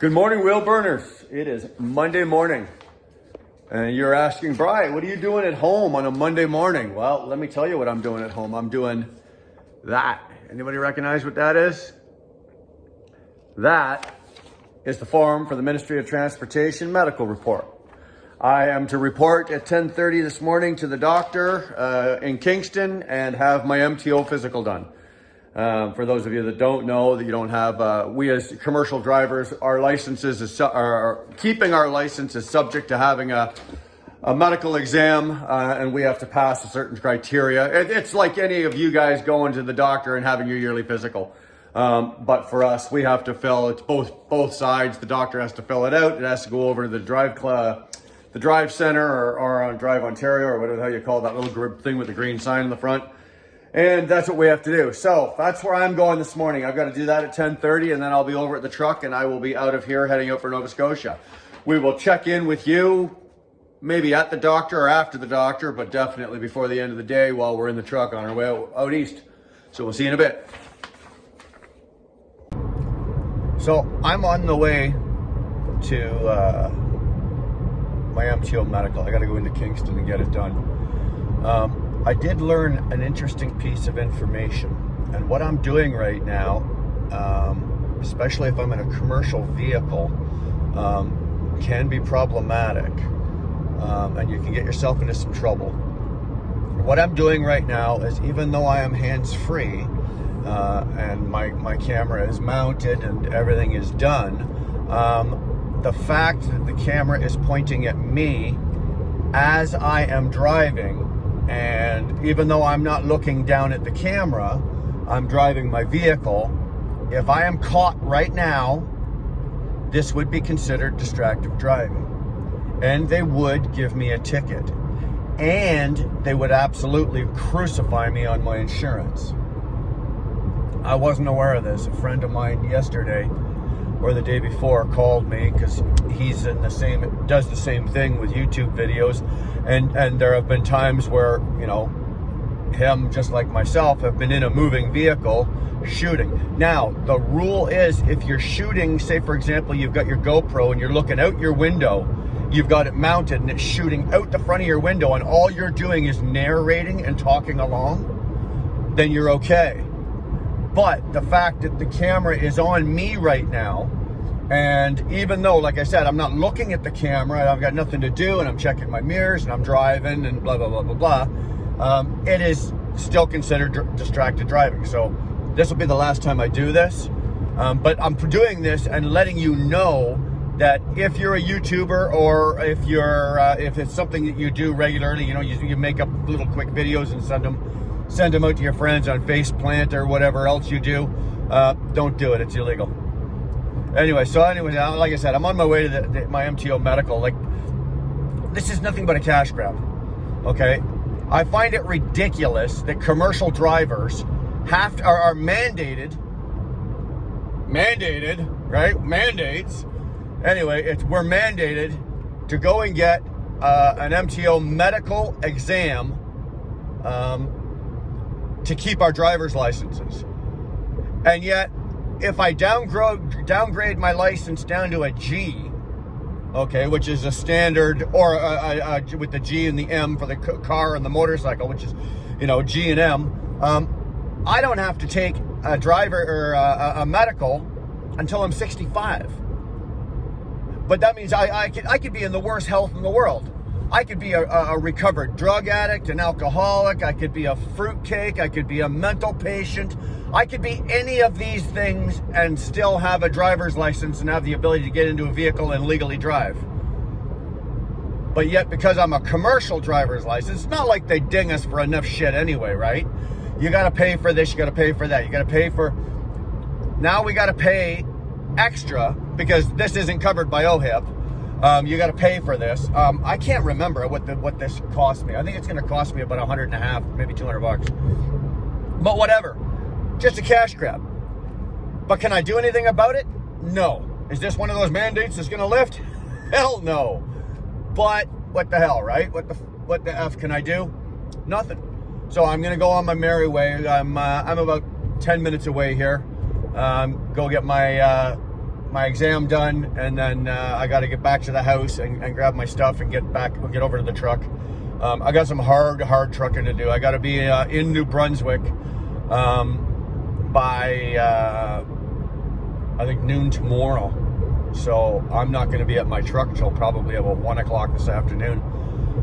Good morning, wheel burners. It is Monday morning. And you're asking, Brian, what are you doing at home on a Monday morning? Well, let me tell you what I'm doing at home. I'm doing that. Anybody recognize what that is? That is the form for the Ministry of Transportation medical report. I am to report at 10:30 this morning to the doctor in Kingston and have my MTO physical done. For those of you that don't know, that you don't have, we as commercial drivers, our licenses are keeping our license is subject to having a medical exam, and we have to pass a certain criteria. It's like any of you guys going to the doctor and having your yearly physical. But for us, we have to fill, it's both sides. The doctor has to fill it out. It has to go over to the drive center or on Drive Ontario or whatever the hell you call that little thing with the green sign in the front. And that's what we have to do. So that's where I'm going this morning. I've got to do that at 10:30 and then I'll be over at the truck and I will be out of here heading out for Nova Scotia. We will check in with you maybe at the doctor or after the doctor, but definitely before the end of the day while we're in the truck on our way out east. So we'll see you in a bit. So I'm on the way to my Mto Medical. I got to go into Kingston and get it done. I did learn an interesting piece of information, and what I'm doing right now, especially if I'm in a commercial vehicle, can be problematic, and you can get yourself into some trouble. What I'm doing right now is, even though I am hands-free and my camera is mounted and everything is done, the fact that the camera is pointing at me as I am driving, and even though I'm not looking down at the camera, I'm driving my vehicle. If I am caught right now, this would be considered distracted driving. And they would give me a ticket. And they would absolutely crucify me on my insurance. I wasn't aware of this. A friend of mine yesterday or the day before called me because he's in does the same thing with YouTube videos, and there have been times where, you know, him just like myself have been in a moving vehicle shooting. Now the rule is, if you're shooting, say for example you've got your GoPro and you're looking out your window, you've got it mounted and it's shooting out the front of your window, and all you're doing is narrating and talking along, then you're okay. But the fact that the camera is on me right now, and even though, like I said, I'm not looking at the camera, I've got nothing to do, and I'm checking my mirrors, and I'm driving, and blah, blah, blah, blah, blah, it is still considered distracted driving. So this will be the last time I do this. But I'm doing this and letting you know that if you're a YouTuber, or if it's something that you do regularly, you know, you make up little quick videos and send them out to your friends on Faceplant or whatever else you do, don't do it. It's illegal. Anyway, like I said, I'm on my way to my Mto Medical. Like, this is nothing but a cash grab, okay? I find it ridiculous that commercial drivers are mandated, right? Mandates. Anyway, we're mandated to go and get an Mto Medical exam to keep our driver's licenses. And yet, if I downgrade my license down to a G, okay, which is a standard, or with the G and the M for the car and the motorcycle, which is, you know, G and M, I don't have to take a driver or a medical until I'm 65. But that means I could be in the worst health in the world. I could be a recovered drug addict, an alcoholic, I could be a fruitcake, I could be a mental patient, I could be any of these things and still have a driver's license and have the ability to get into a vehicle and legally drive. But yet, because I'm a commercial driver's license, it's not like they ding us for enough shit anyway, right? You gotta pay for this, you gotta pay for that, you gotta pay for... Now we gotta pay extra because this isn't covered by OHIP. You got to pay for this. I can't remember what this cost me. I think it's going to cost me about $150, maybe $200. But whatever, just a cash grab. But can I do anything about it? No. Is this one of those mandates that's going to lift? Hell no. But what the hell, right? What the F can I do? Nothing. So I'm going to go on my merry way. I'm about 10 minutes away here. Go get my my exam done, and then I got to get back to the house and grab my stuff and get over to the truck. I got some hard trucking to do. I got to be in New Brunswick by I think noon tomorrow. So I'm not going to be at my truck until probably about 1 o'clock this afternoon.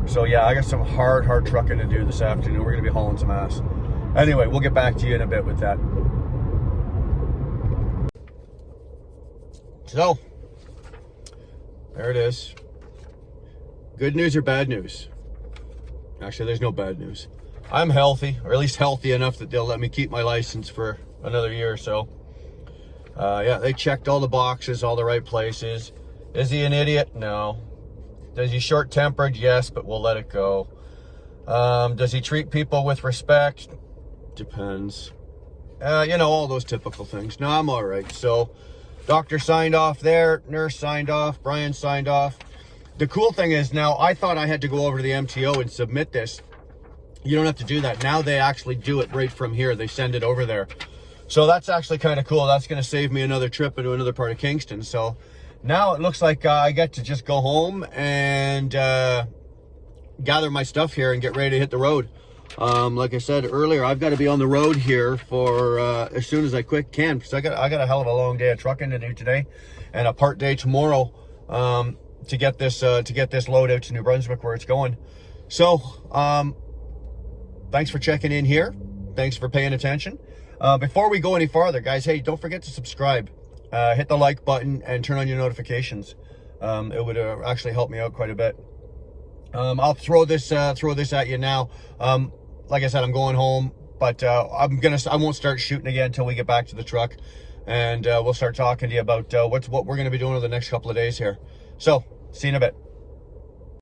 So yeah, I got some hard trucking to do this afternoon. We're going to be hauling some ass. Anyway, we'll get back to you in a bit with that. So, there it is. Good news or bad news? Actually, there's no bad news. I'm healthy, or at least healthy enough that they'll let me keep my license for another year or so. Yeah, they checked all the boxes, all the right places. Is he an idiot? No. Is he short-tempered? Yes, but we'll let it go. Does he treat people with respect? Depends. You know, all those typical things. No, I'm all right. So, doctor signed off there, nurse signed off, Brian signed off. The cool thing is now, I thought I had to go over to the MTO and submit this. You don't have to do that. Now they actually do it right from here. They send it over there. So that's actually kind of cool. That's going to save me another trip into another part of Kingston. So now it looks like I get to just go home and gather my stuff here and get ready to hit the road. Like I said earlier, I've got to be on the road here for as soon as I can, because I got a hell of a long day of trucking to do today, and a part day tomorrow to get this load out to New Brunswick where it's going. So thanks for checking in here. Thanks for paying attention. Before we go any farther, guys, hey, don't forget to subscribe. Hit the like button and turn on your notifications. It would actually help me out quite a bit. I'll throw this at you now. Like I said, I'm going home, but I won't start shooting again until we get back to the truck, and we'll start talking to you about what we're going to be doing over the next couple of days here. So, see you in a bit.